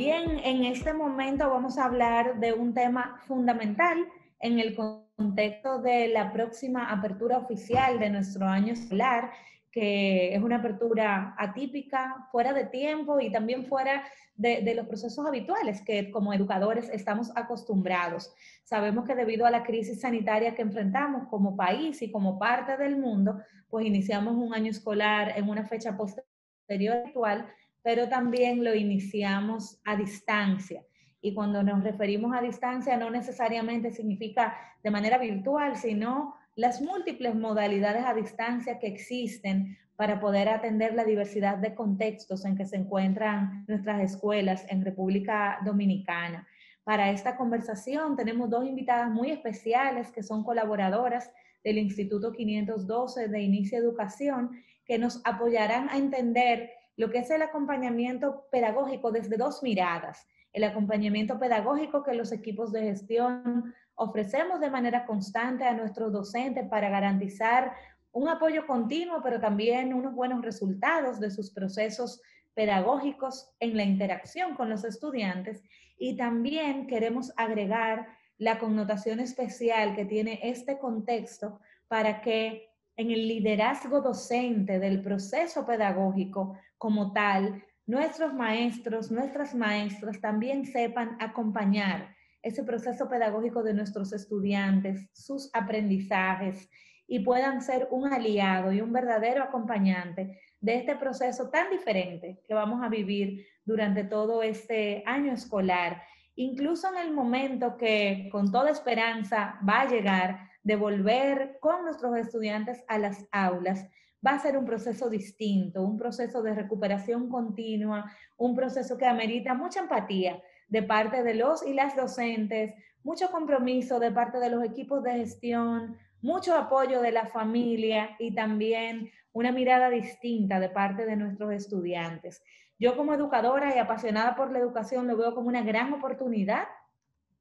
Bien, en este momento vamos a hablar de un tema fundamental en el contexto de la próxima apertura oficial de nuestro año escolar, que es una apertura atípica, fuera de tiempo y también fuera de los procesos habituales que como educadores estamos acostumbrados. Sabemos que debido a la crisis sanitaria que enfrentamos como país y como parte del mundo, pues iniciamos un año escolar en una fecha posterior actual, pero también lo iniciamos a distancia. Y cuando nos referimos a distancia no necesariamente significa de manera virtual, sino las múltiples modalidades a distancia que existen para poder atender la diversidad de contextos en que se encuentran nuestras escuelas en República Dominicana. Para esta conversación tenemos dos invitadas muy especiales que son colaboradoras del Instituto 512 de Inicia Educación, que nos apoyarán a entender lo que es el acompañamiento pedagógico desde dos miradas. El acompañamiento pedagógico que los equipos de gestión ofrecemos de manera constante a nuestros docentes para garantizar un apoyo continuo, pero también unos buenos resultados de sus procesos pedagógicos en la interacción con los estudiantes. Y también queremos agregar la connotación especial que tiene este contexto para que en el liderazgo docente del proceso pedagógico como tal, nuestros maestros, nuestras maestras también sepan acompañar ese proceso pedagógico de nuestros estudiantes, sus aprendizajes, y puedan ser un aliado y un verdadero acompañante de este proceso tan diferente que vamos a vivir durante todo este año escolar, incluso en el momento que con toda esperanza va a llegar de volver con nuestros estudiantes a las aulas. Va a ser un proceso distinto, un proceso de recuperación continua, un proceso que amerita mucha empatía de parte de los y las docentes, mucho compromiso de parte de los equipos de gestión, mucho apoyo de la familia y también una mirada distinta de parte de nuestros estudiantes. Yo como educadora y apasionada por la educación lo veo como una gran oportunidad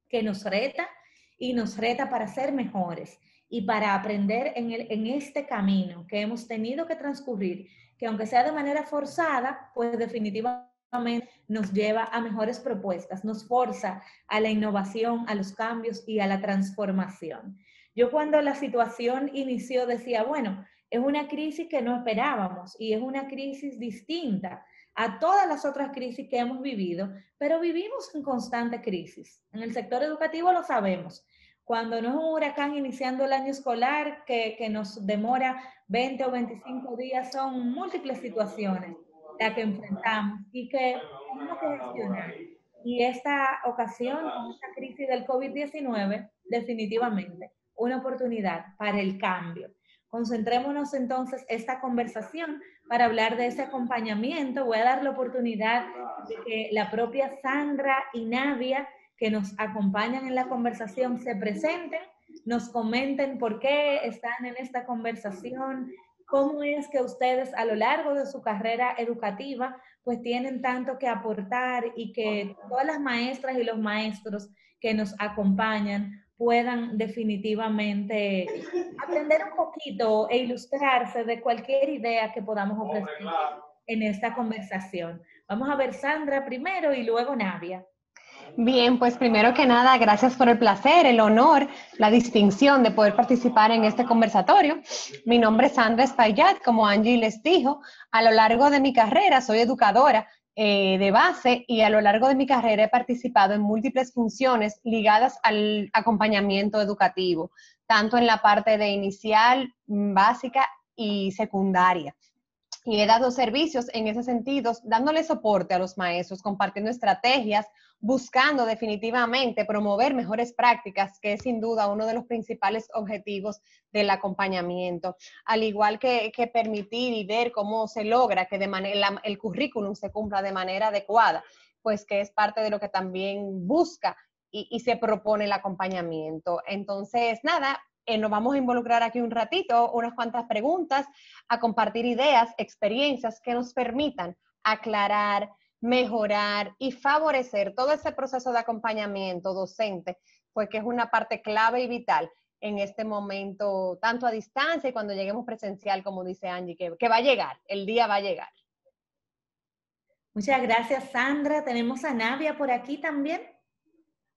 que nos reta y nos reta para ser mejores y para aprender en este camino que hemos tenido que transcurrir, que aunque sea de manera forzada, pues definitivamente nos lleva a mejores propuestas, nos forza a la innovación, a los cambios y a la transformación. Yo cuando la situación inició decía, bueno, es una crisis que no esperábamos y es una crisis distinta a todas las otras crisis que hemos vivido, pero vivimos en constante crisis. En el sector educativo lo sabemos. Cuando no es un huracán iniciando el año escolar que nos demora 20 o 25 días, son múltiples situaciones las que enfrentamos y que tenemos que gestionar. Y esta ocasión, con esta crisis del COVID-19, definitivamente una oportunidad para el cambio. Concentrémonos entonces esta conversación para hablar de ese acompañamiento. Voy a dar la oportunidad de que la propia Sandra y Nadia, que nos acompañan en la conversación, se presenten, nos comenten por qué están en esta conversación, cómo es que ustedes a lo largo de su carrera educativa pues tienen tanto que aportar y que todas las maestras y los maestros que nos acompañan puedan definitivamente aprender un poquito e ilustrarse de cualquier idea que podamos ofrecer en esta conversación. Vamos a ver Sandra primero y luego Nadia. Bien, pues primero que nada, gracias por el placer, el honor, la distinción de poder participar en este conversatorio. Mi nombre es Sandra Espaillat, como Angie les dijo. A lo largo de mi carrera soy educadora de base y a lo largo de mi carrera he participado en múltiples funciones ligadas al acompañamiento educativo, tanto en la parte de inicial, básica y secundaria. Y he dado servicios en ese sentido, dándole soporte a los maestros, compartiendo estrategias, buscando definitivamente promover mejores prácticas, que es sin duda uno de los principales objetivos del acompañamiento, al igual que permitir y ver cómo se logra que el currículum se cumpla de manera adecuada, pues que es parte de lo que también busca y se propone el acompañamiento. Entonces, nada, nos vamos a involucrar aquí un ratito, unas cuantas preguntas, a compartir ideas, experiencias que nos permitan aclarar, mejorar y favorecer todo ese proceso de acompañamiento docente, pues que es una parte clave y vital en este momento, tanto a distancia y cuando lleguemos presencial, como dice Angie, que va a llegar, el día va a llegar. Muchas gracias, Sandra. Tenemos a Navia por aquí también.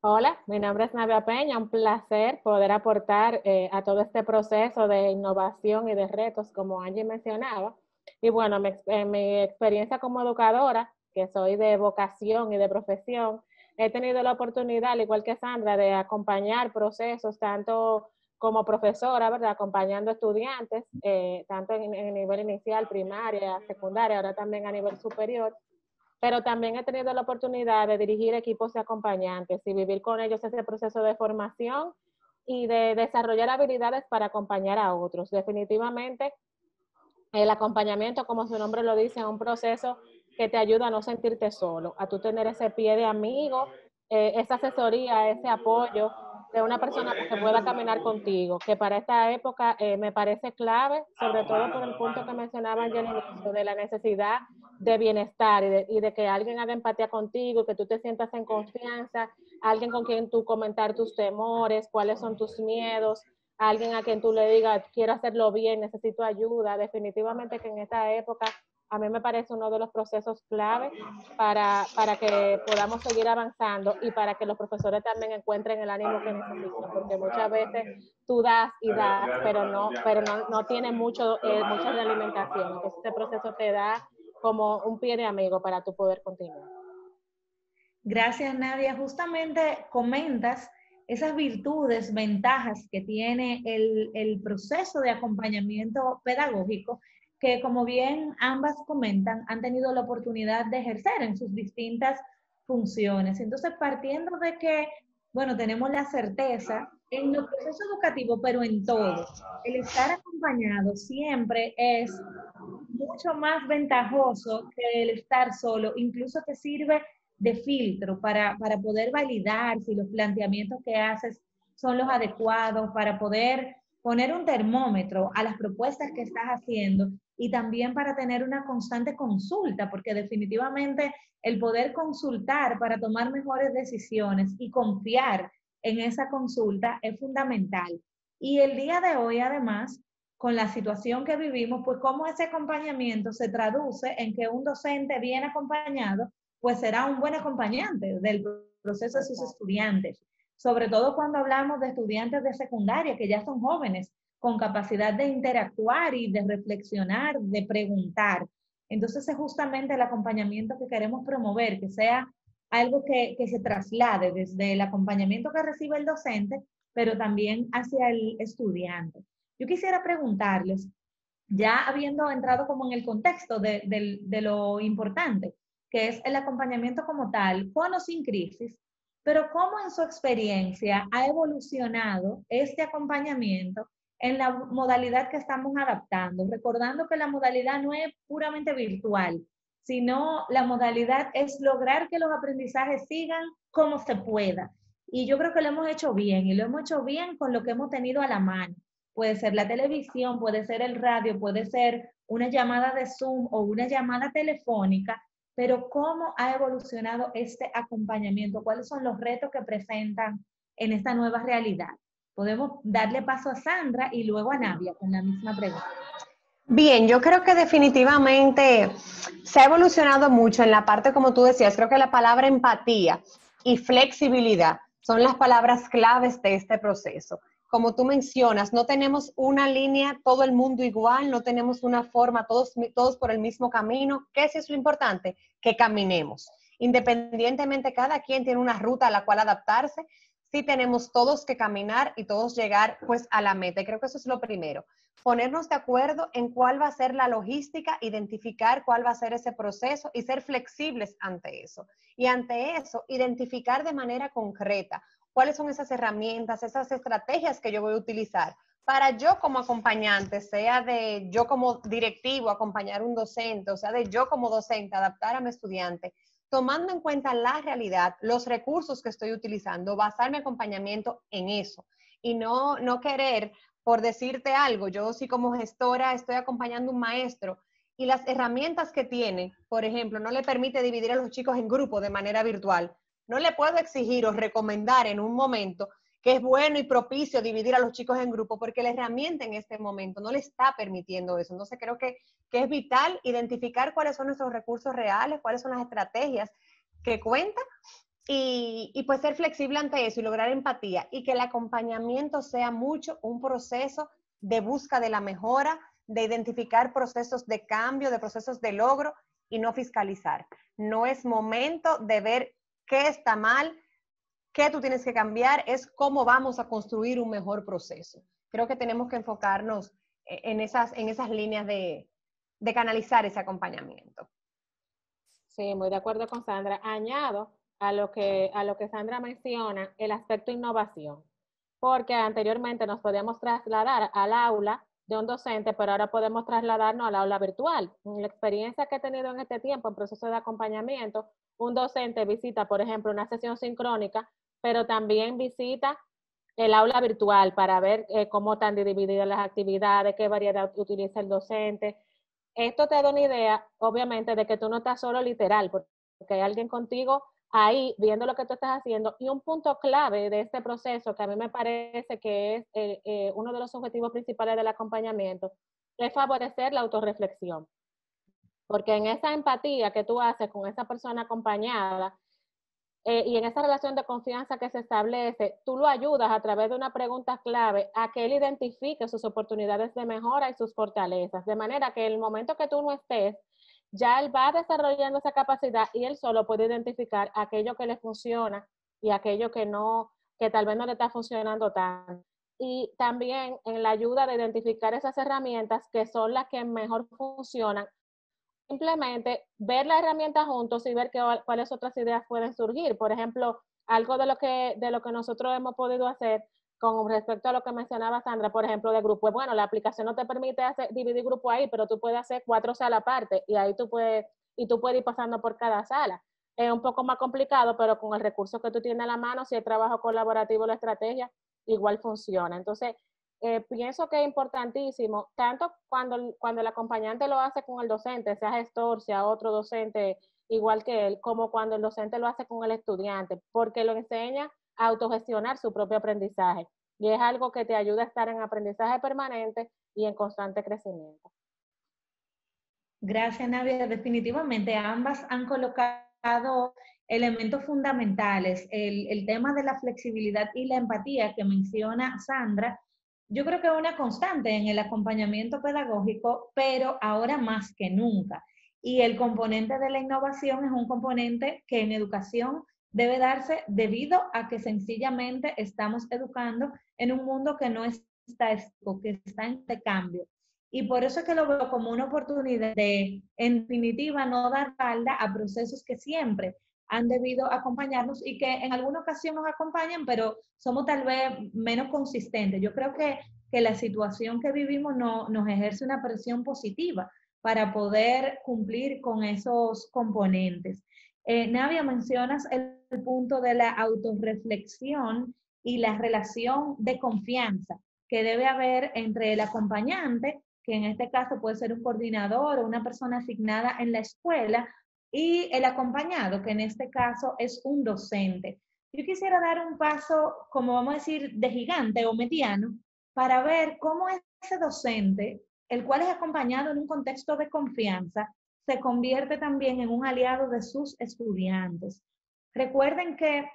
Hola, mi nombre es Navia Peña, un placer poder aportar a todo este proceso de innovación y de retos, como Angie mencionaba. Y bueno, en mi experiencia como educadora, que soy de vocación y de profesión, he tenido la oportunidad, al igual que Sandra, de acompañar procesos tanto como profesora, ¿verdad? Acompañando estudiantes, tanto en nivel inicial, primaria, secundaria, ahora también a nivel superior, pero también he tenido la oportunidad de dirigir equipos de acompañantes y vivir con ellos ese proceso de formación y de desarrollar habilidades para acompañar a otros. Definitivamente, el acompañamiento, como su nombre lo dice, es un proceso que te ayuda a no sentirte solo, a tú tener ese pie de amigo, esa asesoría, ese apoyo de una persona que pueda caminar contigo, que para esta época me parece clave, sobre todo por el punto que mencionaba en el inicio, de la necesidad de bienestar y de que alguien haga empatía contigo, que tú te sientas en confianza, alguien con quien tú comentar tus temores, cuáles son tus miedos, a alguien a quien tú le digas, quiero hacerlo bien, necesito ayuda. Definitivamente que en esta época a mí me parece uno de los procesos clave para que podamos seguir avanzando y para que los profesores también encuentren el ánimo que necesitan, porque muchas veces tú das y das, no tiene mucha realimentación. Entonces este proceso te da como un pie de amigo para tú poder continuar. Gracias, Nadia. Justamente comentas esas virtudes, ventajas que tiene el proceso de acompañamiento pedagógico, que como bien ambas comentan, han tenido la oportunidad de ejercer en sus distintas funciones. Entonces, partiendo de que, bueno, tenemos la certeza en los procesos educativos, pero en todo, el estar acompañado siempre es mucho más ventajoso que el estar solo, incluso te sirve de filtro para poder validar si los planteamientos que haces son los adecuados, para poder poner un termómetro a las propuestas que estás haciendo y también para tener una constante consulta, porque definitivamente el poder consultar para tomar mejores decisiones y confiar en esa consulta es fundamental. Y el día de hoy, además, con la situación que vivimos, pues cómo ese acompañamiento se traduce en que un docente bien acompañado, pues será un buen acompañante del proceso de sus estudiantes, sobre todo cuando hablamos de estudiantes de secundaria, que ya son jóvenes, con capacidad de interactuar y de reflexionar, de preguntar. Entonces es justamente el acompañamiento que queremos promover, que sea algo que se traslade desde el acompañamiento que recibe el docente, pero también hacia el estudiante. Yo quisiera preguntarles, ya habiendo entrado como en el contexto de lo importante, que es el acompañamiento como tal, con o sin crisis, pero cómo en su experiencia ha evolucionado este acompañamiento en la modalidad que estamos adaptando, recordando que la modalidad no es puramente virtual, sino la modalidad es lograr que los aprendizajes sigan como se pueda. Y yo creo que lo hemos hecho bien, y lo hemos hecho bien con lo que hemos tenido a la mano. Puede ser la televisión, puede ser el radio, puede ser una llamada de Zoom o una llamada telefónica, pero ¿cómo ha evolucionado este acompañamiento? ¿Cuáles son los retos que presentan en esta nueva realidad? Podemos darle paso a Sandra y luego a Navia con la misma pregunta. Bien, yo creo que definitivamente se ha evolucionado mucho en la parte, como tú decías, creo que la palabra empatía y flexibilidad son las palabras claves de este proceso. Como tú mencionas, no tenemos una línea, todo el mundo igual, no tenemos una forma, todos por el mismo camino. ¿Qué es lo importante? Que caminemos. Independientemente, cada quien tiene una ruta a la cual adaptarse, sí tenemos todos que caminar y todos llegar pues a la meta. Y creo que eso es lo primero. Ponernos de acuerdo en cuál va a ser la logística, identificar cuál va a ser ese proceso y ser flexibles ante eso. Y ante eso, identificar de manera concreta cuáles son esas herramientas, esas estrategias que yo voy a utilizar para yo como acompañante, sea de yo como directivo acompañar a un docente, o sea de yo como docente adaptar a mi estudiante, tomando en cuenta la realidad, los recursos que estoy utilizando, basar mi acompañamiento en eso y no querer, por decirte algo, yo sí como gestora estoy acompañando a un maestro y las herramientas que tiene, por ejemplo, no le permite dividir a los chicos en grupos de manera virtual. No le puedo exigir o recomendar en un momento que es bueno y propicio dividir a los chicos en grupos, porque la herramienta en este momento no le está permitiendo eso. Entonces creo que es vital identificar cuáles son nuestros recursos reales, cuáles son las estrategias que cuentan, y pues ser flexible ante eso y lograr empatía, y que el acompañamiento sea mucho un proceso de busca de la mejora, de identificar procesos de cambio, de procesos de logro, y no fiscalizar. No es momento de ver qué está mal, qué tú tienes que cambiar, es cómo vamos a construir un mejor proceso. Creo que tenemos que enfocarnos en esas líneas de canalizar ese acompañamiento. Sí, muy de acuerdo con Sandra. Añado a lo que Sandra menciona el aspecto innovación, porque anteriormente nos podíamos trasladar al aula de un docente, pero ahora podemos trasladarnos al aula virtual. En la experiencia que he tenido en este tiempo en proceso de acompañamiento, un docente visita, por ejemplo, una sesión sincrónica, pero también visita el aula virtual para ver cómo están divididas las actividades, qué variedad utiliza el docente. Esto te da una idea, obviamente, de que tú no estás solo literal, porque hay alguien contigo ahí viendo lo que tú estás haciendo. Y un punto clave de este proceso, que a mí me parece que es uno de los objetivos principales del acompañamiento, es favorecer la autorreflexión. Porque en esa empatía que tú haces con esa persona acompañada, y en esa relación de confianza que se establece, tú lo ayudas a través de una pregunta clave a que él identifique sus oportunidades de mejora y sus fortalezas, de manera que en el momento que tú no estés, ya él va desarrollando esa capacidad y él solo puede identificar aquello que le funciona y aquello que no, que tal vez no le está funcionando tanto. Y también en la ayuda de identificar esas herramientas que son las que mejor funcionan, simplemente ver la herramienta juntos y ver cuáles otras ideas pueden surgir. Por ejemplo, algo de lo que nosotros hemos podido hacer con respecto a lo que mencionaba Sandra, por ejemplo, de grupo, bueno, la aplicación no te permite dividir grupo ahí, pero tú puedes hacer 4 salas aparte y ahí tú puedes ir pasando por cada sala. Es un poco más complicado, pero con el recurso que tú tienes a la mano, si el trabajo colaborativo, la estrategia, igual funciona. Entonces, pienso que es importantísimo, tanto cuando el acompañante lo hace con el docente, sea gestor, sea otro docente igual que él, como cuando el docente lo hace con el estudiante, porque lo enseña a autogestionar su propio aprendizaje. Y es algo que te ayuda a estar en aprendizaje permanente y en constante crecimiento. Gracias, Nadia. Definitivamente, ambas han colocado elementos fundamentales. El tema de la flexibilidad y la empatía que menciona Sandra, yo creo que es una constante en el acompañamiento pedagógico, pero ahora más que nunca. Y el componente de la innovación es un componente que en educación debe darse debido a que sencillamente estamos educando en un mundo que no está estático, que está en este cambio. Y por eso es que lo veo como una oportunidad de, en definitiva, no dar falda a procesos que siempre han debido acompañarnos y que en alguna ocasión nos acompañan, pero somos tal vez menos consistentes. Yo creo que la situación que vivimos nos ejerce una presión positiva para poder cumplir con esos componentes. Navia, mencionas el punto de la autorreflexión y la relación de confianza que debe haber entre el acompañante, que en este caso puede ser un coordinador o una persona asignada en la escuela, y el acompañado, que en este caso es un docente. Yo quisiera dar un paso, como vamos a decir, de gigante o mediano, para ver cómo ese docente, el cual es acompañado en un contexto de confianza, se convierte también en un aliado de sus estudiantes. Recuerden que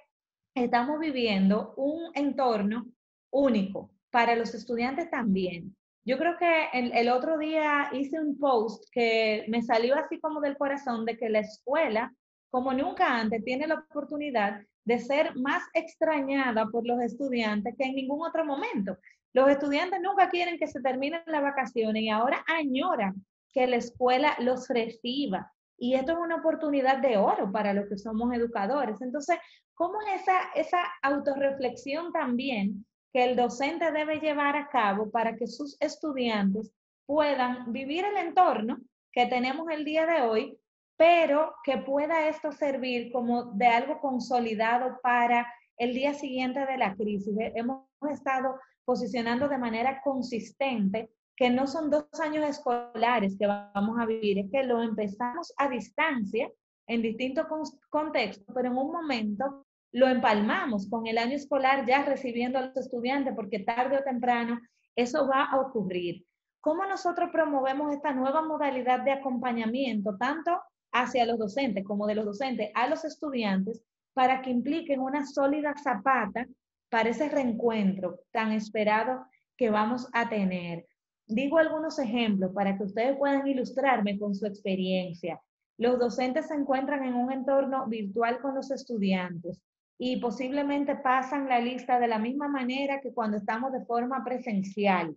estamos viviendo un entorno único para los estudiantes también. Yo creo que el otro día hice un post que me salió así como del corazón de que la escuela, como nunca antes, tiene la oportunidad de ser más extrañada por los estudiantes que en ningún otro momento. Los estudiantes nunca quieren que se terminen las vacaciones y ahora añoran que la escuela los reciba. Y esto es una oportunidad de oro para los que somos educadores. Entonces, ¿cómo es esa autorreflexión también que el docente debe llevar a cabo para que sus estudiantes puedan vivir el entorno que tenemos el día de hoy, pero que pueda esto servir como de algo consolidado para el día siguiente de la crisis? Hemos estado posicionando de manera consistente que no son 2 años escolares que vamos a vivir, es que lo empezamos a distancia en distintos contextos, pero en un momento lo empalmamos con el año escolar ya recibiendo a los estudiantes, porque tarde o temprano eso va a ocurrir. ¿Cómo nosotros promovemos esta nueva modalidad de acompañamiento, tanto hacia los docentes como de los docentes a los estudiantes, para que impliquen una sólida zapata para ese reencuentro tan esperado que vamos a tener? Digo algunos ejemplos para que ustedes puedan ilustrarme con su experiencia. Los docentes se encuentran en un entorno virtual con los estudiantes y posiblemente pasan la lista de la misma manera que cuando estamos de forma presencial.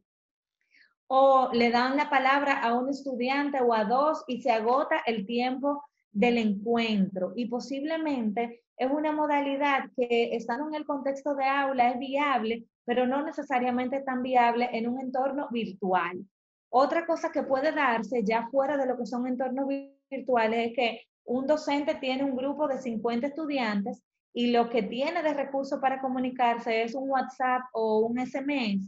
O le dan la palabra a un estudiante o a dos y se agota el tiempo del encuentro. Y posiblemente es una modalidad que, estando en el contexto de aula, es viable, pero no necesariamente tan viable en un entorno virtual. Otra cosa que puede darse ya fuera de lo que son entornos virtuales es que un docente tiene un grupo de 50 estudiantes y lo que tiene de recursos para comunicarse es un WhatsApp o un SMS,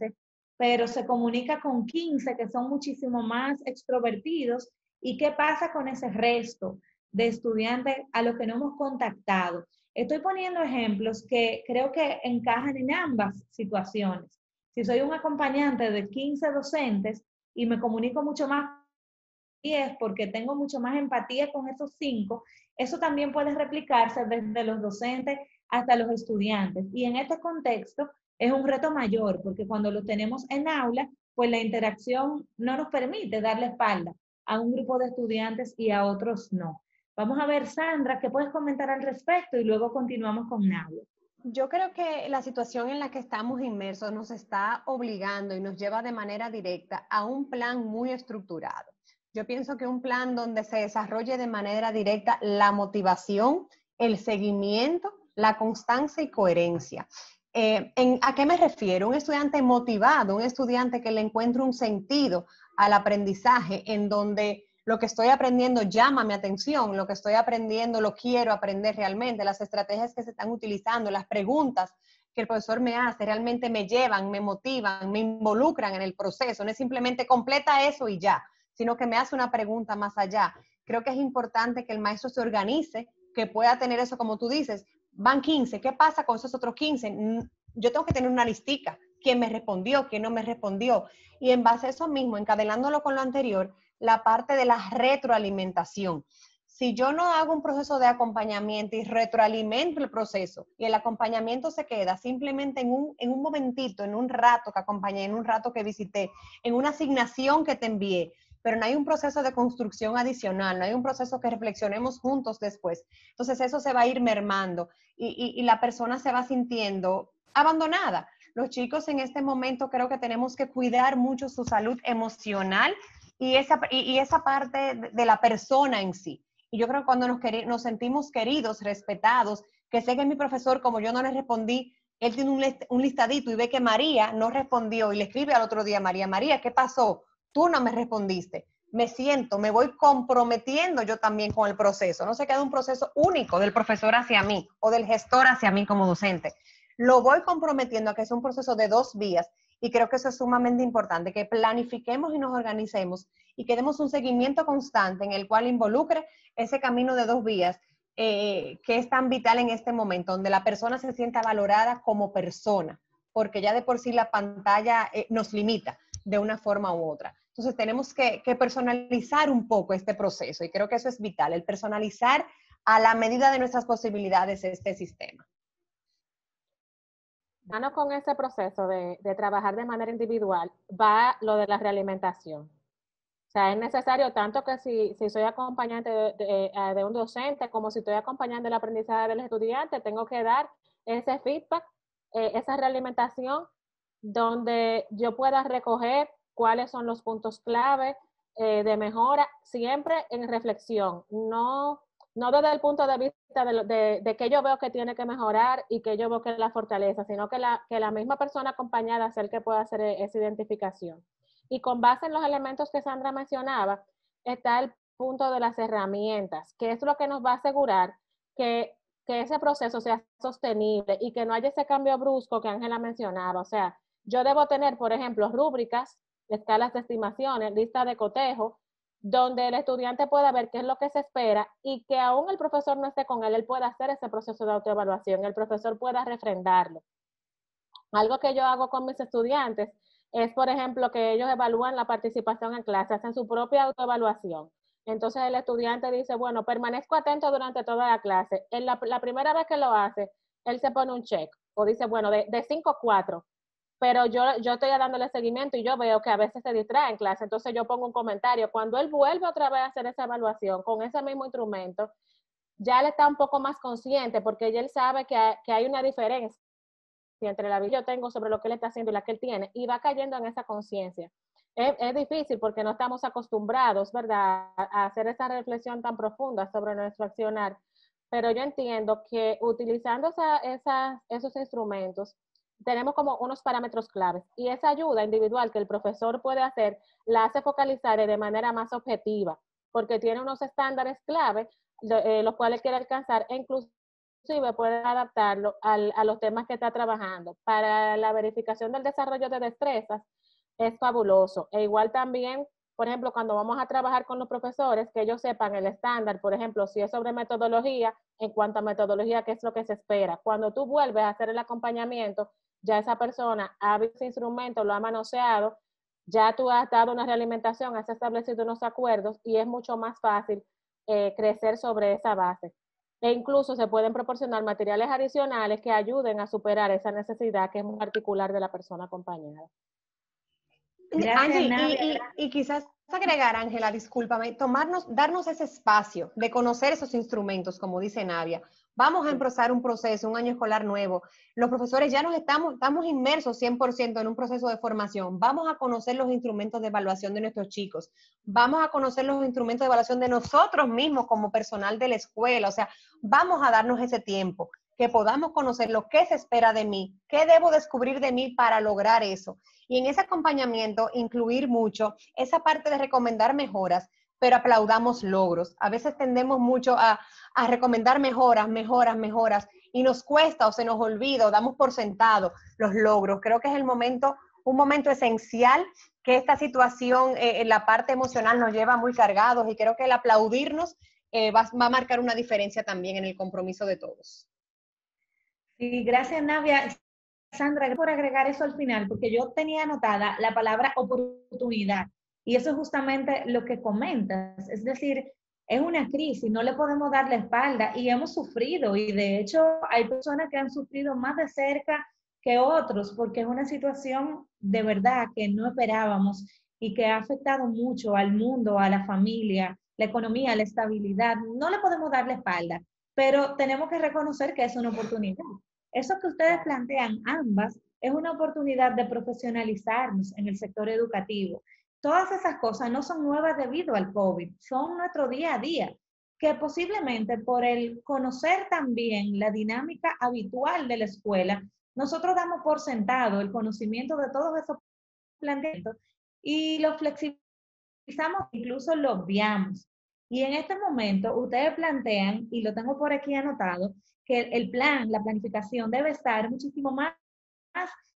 pero se comunica con 15 que son muchísimo más extrovertidos. ¿Y qué pasa con ese resto de estudiantes a los que no hemos contactado? Estoy poniendo ejemplos que creo que encajan en ambas situaciones. Si soy un acompañante de 15 docentes y me comunico mucho más 10 porque tengo mucho más empatía con esos 5, eso también puede replicarse desde los docentes hasta los estudiantes. Y en este contexto es un reto mayor, porque cuando lo tenemos en aula, pues la interacción no nos permite darle espalda a un grupo de estudiantes y a otros no. Vamos a ver, Sandra, ¿qué puedes comentar al respecto? Y luego continuamos con Nadia. Yo creo que la situación en la que estamos inmersos nos está obligando y nos lleva de manera directa a un plan muy estructurado. Yo pienso que un plan donde se desarrolle de manera directa la motivación, el seguimiento, la constancia y coherencia. ¿A qué me refiero? Un estudiante motivado, un estudiante que le encuentre un sentido al aprendizaje, en donde lo que estoy aprendiendo llama mi atención, lo que estoy aprendiendo lo quiero aprender realmente, las estrategias que se están utilizando, las preguntas que el profesor me hace realmente me llevan, me motivan, me involucran en el proceso. No es simplemente completa eso y ya, sino que me hace una pregunta más allá. Creo que es importante que el maestro se organice, que pueda tener eso como tú dices. Van 15, ¿qué pasa con esos otros 15? Yo tengo que tener una listica. ¿Quién me respondió? ¿Quién no me respondió? Y en base a eso mismo, encadenándolo con lo anterior, la parte de la retroalimentación. Si yo no hago un proceso de acompañamiento y retroalimento el proceso y el acompañamiento se queda simplemente en un momentito, en un rato que acompañé, en un rato que visité, en una asignación que te envié, pero no hay un proceso de construcción adicional, no hay un proceso que reflexionemos juntos después. Entonces eso se va a ir mermando y la persona se va sintiendo abandonada. Los chicos en este momento creo que tenemos que cuidar mucho su salud emocional y esa parte de la persona en sí. Y yo creo que cuando nos sentimos queridos, respetados, que sé que mi profesor, como yo no le respondí, él tiene un listadito y ve que María no respondió y le escribe al otro día, María, ¿qué pasó? Tú no me respondiste. Me voy comprometiendo yo también con el proceso. No se queda un proceso único del profesor hacia mí o del gestor hacia mí como docente. Lo voy comprometiendo a que es un proceso de 2 vías y creo que eso es sumamente importante, que planifiquemos y nos organicemos y que demos un seguimiento constante en el cual involucre ese camino de 2 vías que es tan vital en este momento, donde la persona se sienta valorada como persona, porque ya de por sí la pantalla nos limita de una forma u otra. Entonces tenemos que personalizar un poco este proceso y creo que eso es vital, el personalizar a la medida de nuestras posibilidades este sistema. Mano con ese proceso de trabajar de manera individual, va lo de la realimentación. O sea, es necesario tanto que si soy acompañante de un docente, como si estoy acompañando el aprendizaje del estudiante, tengo que dar ese feedback, esa realimentación, donde yo pueda recoger cuáles son los puntos clave de mejora, siempre en reflexión, no desde el punto de vista de que yo veo que tiene que mejorar y que yo veo que es la fortaleza, sino que la misma persona acompañada sea el que pueda hacer esa identificación. Y con base en los elementos que Sandra mencionaba, está el punto de las herramientas, que es lo que nos va a asegurar que ese proceso sea sostenible y que no haya ese cambio brusco que Ángela mencionaba. O sea, yo debo tener, por ejemplo, rúbricas, escalas de estimaciones, lista de cotejo, donde el estudiante pueda ver qué es lo que se espera y que aún el profesor no esté con él, él pueda hacer ese proceso de autoevaluación, el profesor pueda refrendarlo. Algo que yo hago con mis estudiantes es, por ejemplo, que ellos evalúan la participación en clase, hacen su propia autoevaluación. Entonces el estudiante dice, bueno, permanezco atento durante toda la clase. En la primera vez que lo hace, él se pone un check o dice, bueno, de 5 4, pero yo estoy dándole seguimiento y yo veo que a veces se distrae en clase, entonces yo pongo un comentario. Cuando él vuelve otra vez a hacer esa evaluación con ese mismo instrumento, ya él está un poco más consciente porque ya él sabe que hay una diferencia entre la vida que yo tengo sobre lo que él está haciendo y la que él tiene, y va cayendo en esa conciencia. Es difícil porque no estamos acostumbrados, ¿verdad?, a hacer esa reflexión tan profunda sobre nuestro accionar, pero yo entiendo que utilizando esos instrumentos, tenemos como unos parámetros claves, y esa ayuda individual que el profesor puede hacer, la hace focalizar de manera más objetiva, porque tiene unos estándares clave, los cuales quiere alcanzar, e incluso puede adaptarlo a los temas que está trabajando. Para la verificación del desarrollo de destrezas es fabuloso. E igual también, por ejemplo, cuando vamos a trabajar con los profesores, que ellos sepan el estándar, por ejemplo, si es sobre metodología, en cuanto a metodología, qué es lo que se espera. Cuando tú vuelves a hacer el acompañamiento, ya esa persona ha visto ese instrumento, lo ha manoseado, ya tú has dado una realimentación, has establecido unos acuerdos y es mucho más fácil crecer sobre esa base. E incluso se pueden proporcionar materiales adicionales que ayuden a superar esa necesidad que es muy particular de la persona acompañada. Gracias, Angie, Nadia. y quizás agregar, Ángela, discúlpame, darnos ese espacio de conocer esos instrumentos, como dice Nadia. Vamos a empezar un proceso, un año escolar nuevo. Los profesores ya estamos inmersos 100% en un proceso de formación. Vamos a conocer los instrumentos de evaluación de nuestros chicos. Vamos a conocer los instrumentos de evaluación de nosotros mismos como personal de la escuela. O sea, vamos a darnos ese tiempo, que podamos conocer lo que se espera de mí, qué debo descubrir de mí para lograr eso. Y en ese acompañamiento incluir mucho esa parte de recomendar mejoras, pero aplaudamos logros. A veces tendemos mucho a recomendar mejoras, y nos cuesta o se nos olvida o damos por sentado los logros. Creo que es un momento esencial que esta situación en la parte emocional nos lleva muy cargados, y creo que el aplaudirnos va a marcar una diferencia también en el compromiso de todos. Sí, gracias, Navia. Sandra, gracias por agregar eso al final, porque yo tenía anotada la palabra oportunidad, y eso es justamente lo que comentas, es decir, es una crisis, no le podemos dar la espalda, y hemos sufrido, y de hecho hay personas que han sufrido más de cerca que otros, porque es una situación de verdad que no esperábamos y que ha afectado mucho al mundo, a la familia, la economía, la estabilidad. No le podemos dar la espalda, pero tenemos que reconocer que es una oportunidad. Eso que ustedes plantean ambas es una oportunidad de profesionalizarnos en el sector educativo. Todas esas cosas no son nuevas debido al COVID, son nuestro día a día, que posiblemente por el conocer también la dinámica habitual de la escuela, nosotros damos por sentado el conocimiento de todos esos planteamientos y lo flexibilizamos, incluso lo obviamos. Y en este momento ustedes plantean, y lo tengo por aquí anotado, que el plan, la planificación debe estar muchísimo más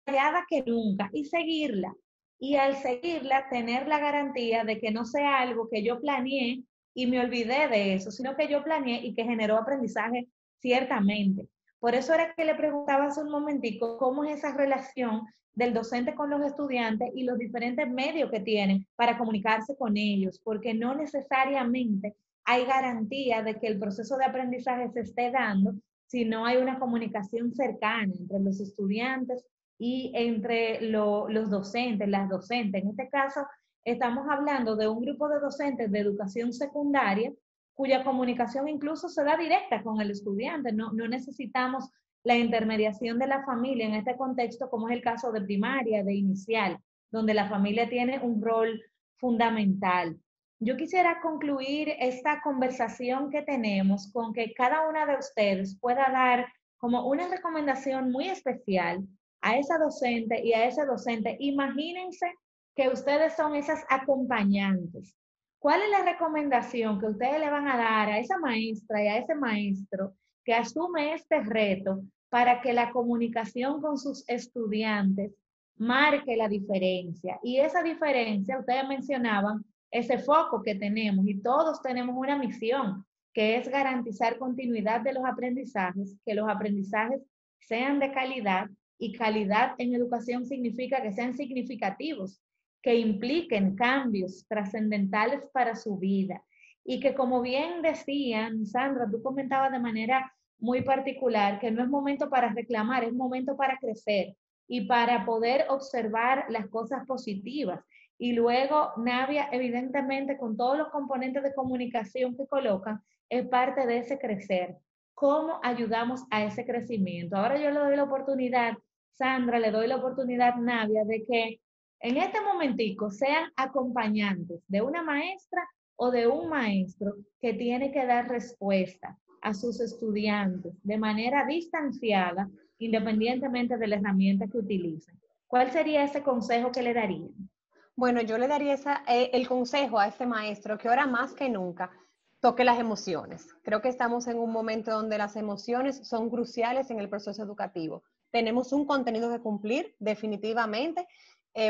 detallada que nunca y seguirla. Y al seguirla, tener la garantía de que no sea algo que yo planeé y me olvidé de eso, sino que yo planeé y que generó aprendizaje ciertamente. Por eso era que le preguntaba hace un momentico cómo es esa relación del docente con los estudiantes y los diferentes medios que tienen para comunicarse con ellos, porque no necesariamente hay garantía de que el proceso de aprendizaje se esté dando si no hay una comunicación cercana entre los estudiantes y entre los docentes, las docentes. En este caso, estamos hablando de un grupo de docentes de educación secundaria cuya comunicación incluso se da directa con el estudiante. No necesitamos la intermediación de la familia en este contexto, como es el caso de primaria, de inicial, donde la familia tiene un rol fundamental. Yo quisiera concluir esta conversación que tenemos con que cada una de ustedes pueda dar como una recomendación muy especial a esa docente y a ese docente. Imagínense que ustedes son esas acompañantes. ¿Cuál es la recomendación que ustedes le van a dar a esa maestra y a ese maestro que asume este reto para que la comunicación con sus estudiantes marque la diferencia? Y esa diferencia, ustedes mencionaban, ese foco que tenemos y todos tenemos una misión, que es garantizar continuidad de los aprendizajes, que los aprendizajes sean de calidad, y calidad en educación significa que sean significativos, que impliquen cambios trascendentales para su vida. Y que, como bien decían, Sandra, tú comentabas de manera muy particular que no es momento para reclamar, es momento para crecer y para poder observar las cosas positivas. Y luego Navia, evidentemente, con todos los componentes de comunicación que colocan, es parte de ese crecer. ¿Cómo ayudamos a ese crecimiento? Ahora yo le doy la oportunidad, Sandra, le doy la oportunidad, Navia, de que en este momentico sean acompañantes de una maestra o de un maestro que tiene que dar respuesta a sus estudiantes de manera distanciada, independientemente de la herramienta que utilicen. ¿Cuál sería ese consejo que le darían? Bueno, yo le daría el consejo a ese maestro que ahora más que nunca toque las emociones. Creo que estamos en un momento donde las emociones son cruciales en el proceso educativo. Tenemos un contenido que cumplir, definitivamente.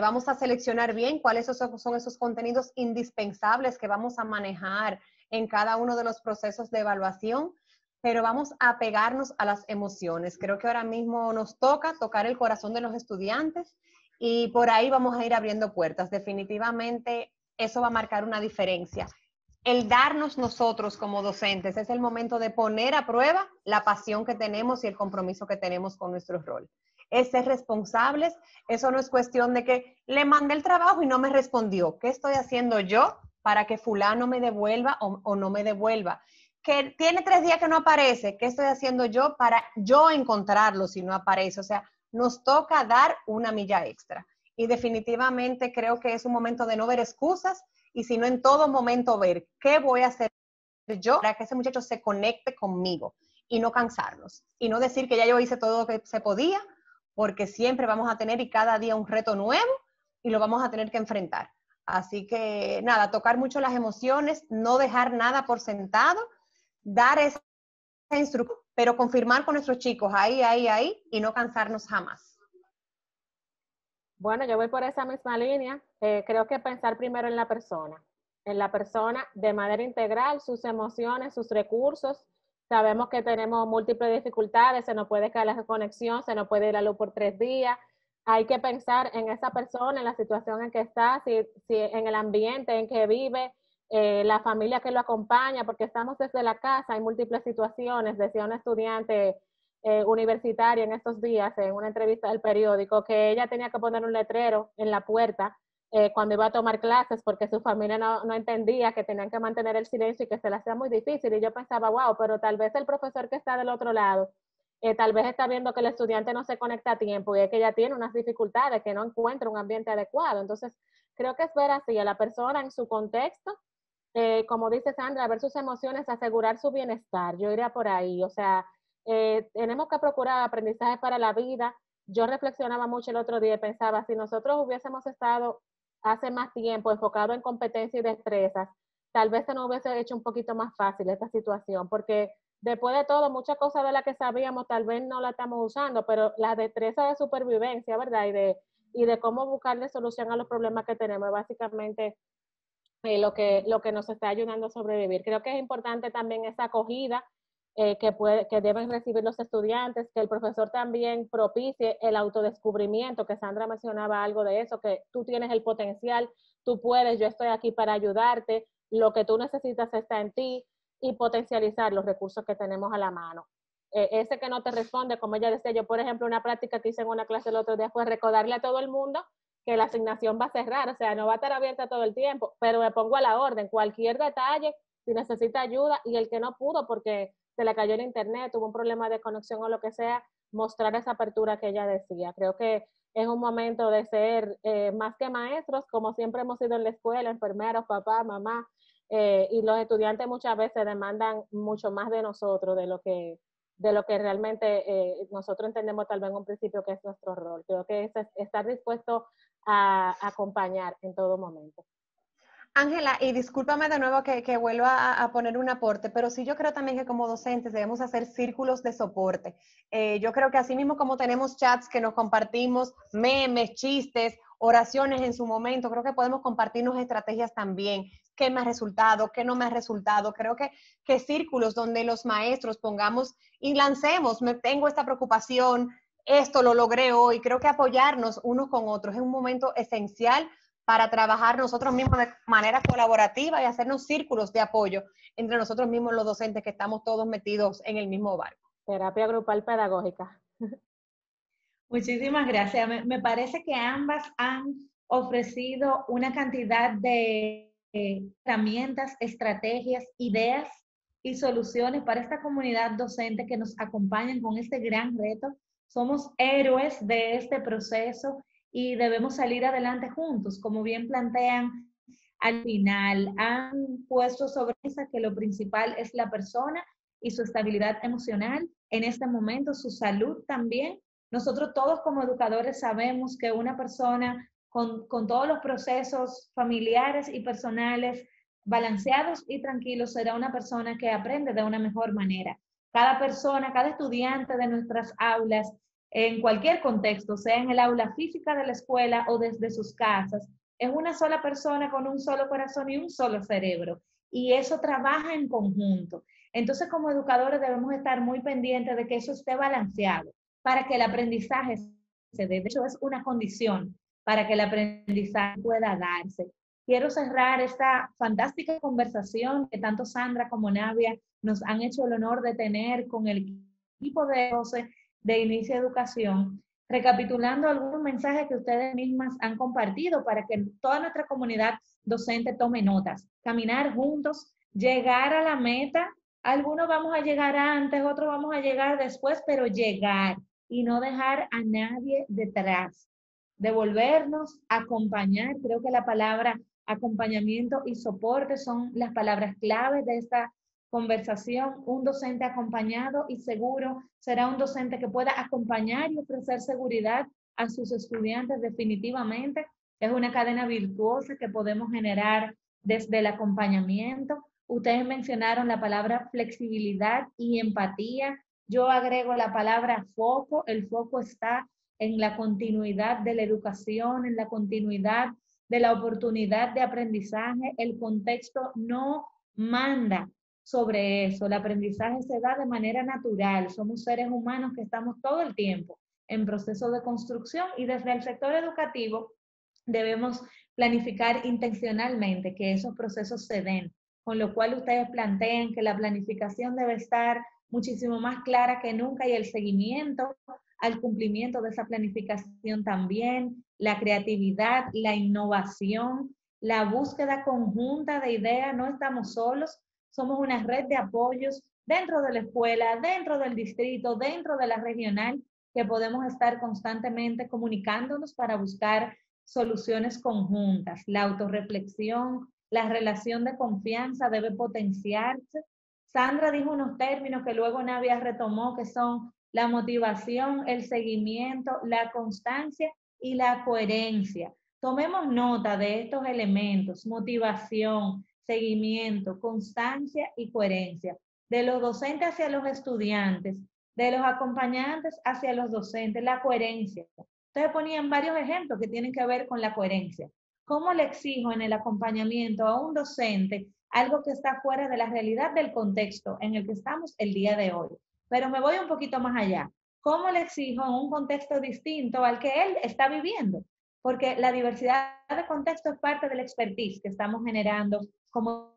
Vamos a seleccionar bien cuáles son esos contenidos indispensables que vamos a manejar en cada uno de los procesos de evaluación, pero vamos a pegarnos a las emociones. Creo que ahora mismo nos toca tocar el corazón de los estudiantes y por ahí vamos a ir abriendo puertas. Definitivamente eso va a marcar una diferencia. El darnos nosotros como docentes es el momento de poner a prueba la pasión que tenemos y el compromiso que tenemos con nuestro rol. Es ser responsables. Eso no es cuestión de que le mandé el trabajo y no me respondió. ¿Qué estoy haciendo yo para que fulano me devuelva o no me devuelva? Que tiene 3 días que no aparece. ¿Qué estoy haciendo yo para yo encontrarlo si no aparece? O sea, nos toca dar una milla extra. Y definitivamente creo que es un momento de no ver excusas y sino en todo momento ver qué voy a hacer yo para que ese muchacho se conecte conmigo y no cansarnos. Y no decir que ya yo hice todo lo que se podía, porque siempre vamos a tener y cada día un reto nuevo y lo vamos a tener que enfrentar. Así que nada, tocar mucho las emociones, no dejar nada por sentado, dar esa instrucción, pero confirmar con nuestros chicos ahí y no cansarnos jamás. Bueno, yo voy por esa misma línea. Creo que pensar primero en la persona de manera integral, sus emociones, sus recursos. Sabemos que tenemos múltiples dificultades, se nos puede caer la conexión, se nos puede ir la luz por 3 días. Hay que pensar en esa persona, en la situación en que está, si en el ambiente en que vive, la familia que lo acompaña, porque estamos desde la casa, hay múltiples situaciones. Decía un estudiante universitaria en estos días, en una entrevista del periódico, que ella tenía que poner un letrero en la puerta cuando iba a tomar clases porque su familia no entendía que tenían que mantener el silencio y que se le hacía muy difícil. Y yo pensaba, wow, pero tal vez el profesor que está del otro lado, tal vez está viendo que el estudiante no se conecta a tiempo y es que ella tiene unas dificultades, que no encuentra un ambiente adecuado. Entonces, creo que es ver así a la persona en su contexto, como dice Sandra, ver sus emociones, asegurar su bienestar. Yo iría por ahí, o sea, tenemos que procurar aprendizaje para la vida. Yo reflexionaba mucho el otro día y pensaba, si nosotros hubiésemos estado hace más tiempo enfocado en competencia y destrezas, tal vez se nos hubiese hecho un poquito más fácil esta situación, porque después de todo, muchas cosas de las que sabíamos tal vez no la estamos usando, pero la destreza de supervivencia, ¿verdad? Y de cómo buscarle solución a los problemas que tenemos, básicamente lo que nos está ayudando a sobrevivir. Creo que es importante también esa acogida que deben recibir los estudiantes, que el profesor también propicie el autodescubrimiento, que Sandra mencionaba algo de eso, que tú tienes el potencial, tú puedes, yo estoy aquí para ayudarte, lo que tú necesitas está en ti, y potencializar los recursos que tenemos a la mano. Ese que no te responde, como ella decía, yo por ejemplo una práctica que hice en una clase el otro día fue recordarle a todo el mundo que la asignación va a cerrar, o sea, no va a estar abierta todo el tiempo, pero me pongo a la orden, cualquier detalle, si necesita ayuda, y el que no pudo porque se le cayó el internet, tuvo un problema de conexión o lo que sea, mostrar esa apertura que ella decía. Creo que es un momento de ser más que maestros, como siempre hemos sido en la escuela, enfermeros, papá, mamá, y los estudiantes muchas veces demandan mucho más de nosotros de lo que realmente nosotros entendemos tal vez en un principio que es nuestro rol. Creo que es estar dispuesto a acompañar en todo momento. Ángela, y discúlpame de nuevo que vuelva a poner un aporte, pero sí yo creo también que como docentes debemos hacer círculos de soporte. Yo creo que así mismo como tenemos chats que nos compartimos memes, chistes oraciones en su momento, creo que podemos compartirnos estrategias también, qué me ha resultado, qué no me ha resultado. Creo que círculos donde los maestros pongamos y lancemos, me tengo esta preocupación, esto lo logré hoy. Creo que apoyarnos unos con otros es un momento esencial para trabajar nosotros mismos de manera colaborativa y hacernos círculos de apoyo entre nosotros mismos los docentes que estamos todos metidos en el mismo barco. Terapia grupal pedagógica. Muchísimas gracias. Me parece que ambas han ofrecido una cantidad de herramientas, estrategias, ideas y soluciones para esta comunidad docente que nos acompañan con este gran reto. Somos héroes de este proceso y debemos salir adelante juntos. Como bien plantean, al final han puesto sobre mesa que lo principal es la persona y su estabilidad emocional, en este momento su salud también. Nosotros todos como educadores sabemos que una persona con todos los procesos familiares y personales balanceados y tranquilos será una persona que aprende de una mejor manera. Cada persona, cada estudiante de nuestras aulas, en cualquier contexto, sea en el aula física de la escuela o desde sus casas, es una sola persona con un solo corazón y un solo cerebro. Y eso trabaja en conjunto. Entonces, como educadores debemos estar muy pendientes de que eso esté balanceado para que el aprendizaje se dé. De hecho, es una condición para que el aprendizaje pueda darse. Quiero cerrar esta fantástica conversación que tanto Sandra como Navia nos han hecho el honor de tener con el equipo de Inicia Educación, recapitulando algunos mensajes que ustedes mismas han compartido para que toda nuestra comunidad docente tome notas. Caminar juntos, llegar a la meta. Algunos vamos a llegar antes, otros vamos a llegar después, pero llegar y no dejar a nadie detrás. Devolvernos, acompañar. Creo que la palabra acompañamiento y soporte son las palabras claves de esta conversación. Un docente acompañado y seguro será un docente que pueda acompañar y ofrecer seguridad a sus estudiantes definitivamente. Es una cadena virtuosa que podemos generar desde el acompañamiento. Ustedes mencionaron la palabra flexibilidad y empatía. Yo agrego la palabra foco. El foco está en la continuidad de la educación, en la continuidad de la oportunidad de aprendizaje. El contexto no manda sobre eso. El aprendizaje se da de manera natural. Somos seres humanos que estamos todo el tiempo en proceso de construcción y desde el sector educativo debemos planificar intencionalmente que esos procesos se den, con lo cual ustedes plantean que la planificación debe estar muchísimo más clara que nunca y el seguimiento al cumplimiento de esa planificación también, la creatividad, la innovación, la búsqueda conjunta de ideas. No estamos solos, somos una red de apoyos dentro de la escuela, dentro del distrito, dentro de la regional, que podemos estar constantemente comunicándonos para buscar soluciones conjuntas. La autorreflexión, la relación de confianza debe potenciarse. Sandra dijo unos términos que luego Navia retomó, que son la motivación, el seguimiento, la constancia y la coherencia. Tomemos nota de estos elementos: motivación, seguimiento, constancia y coherencia. De los docentes hacia los estudiantes, de los acompañantes hacia los docentes, la coherencia. Ustedes ponían varios ejemplos que tienen que ver con la coherencia. ¿Cómo le exijo en el acompañamiento a un docente algo que está fuera de la realidad del contexto en el que estamos el día de hoy? Pero me voy un poquito más allá. ¿Cómo le exijo en un contexto distinto al que él está viviendo? Porque la diversidad de contexto es parte del expertise que estamos generando como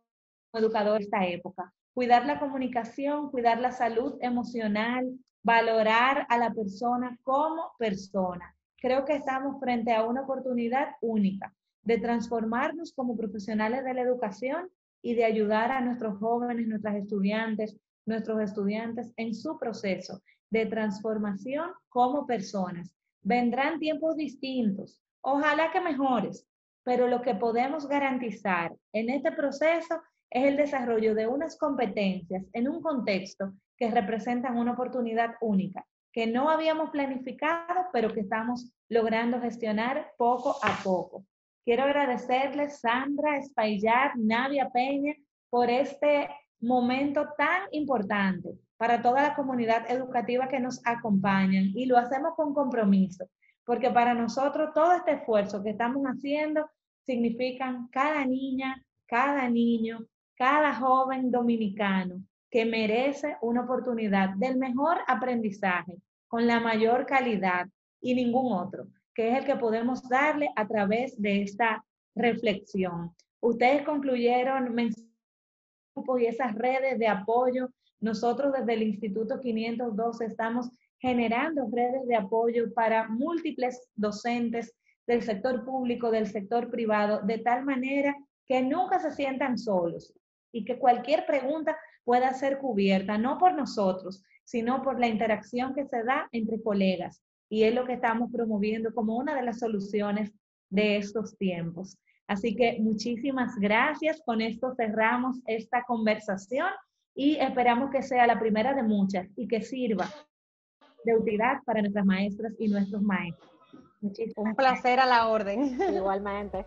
educador en esta época. Cuidar la comunicación, cuidar la salud emocional, valorar a la persona como persona. Creo que estamos frente a una oportunidad única de transformarnos como profesionales de la educación y de ayudar a nuestros jóvenes, nuestros estudiantes en su proceso de transformación como personas. Vendrán tiempos distintos, ojalá que mejores, pero lo que podemos garantizar en este proceso es el desarrollo de unas competencias en un contexto que representan una oportunidad única, que no habíamos planificado, pero que estamos logrando gestionar poco a poco. Quiero agradecerles, Sandra Espaillat, Navia Peña, por este momento tan importante para toda la comunidad educativa que nos acompañan, y lo hacemos con compromiso, porque para nosotros todo este esfuerzo que estamos haciendo significan cada niña, cada niño, cada joven dominicano que merece una oportunidad del mejor aprendizaje, con la mayor calidad y ningún otro, que es el que podemos darle a través de esta reflexión. Ustedes concluyeron y esas redes de apoyo. Nosotros desde el Instituto 512 estamos generando redes de apoyo para múltiples docentes del sector público, del sector privado, de tal manera que nunca se sientan solos y que cualquier pregunta pueda ser cubierta, no por nosotros, sino por la interacción que se da entre colegas. Y es lo que estamos promoviendo como una de las soluciones de estos tiempos. Así que muchísimas gracias. Con esto cerramos esta conversación y esperamos que sea la primera de muchas y que sirva de utilidad para nuestras maestras y nuestros maestros. Un placer a la orden. Igualmente.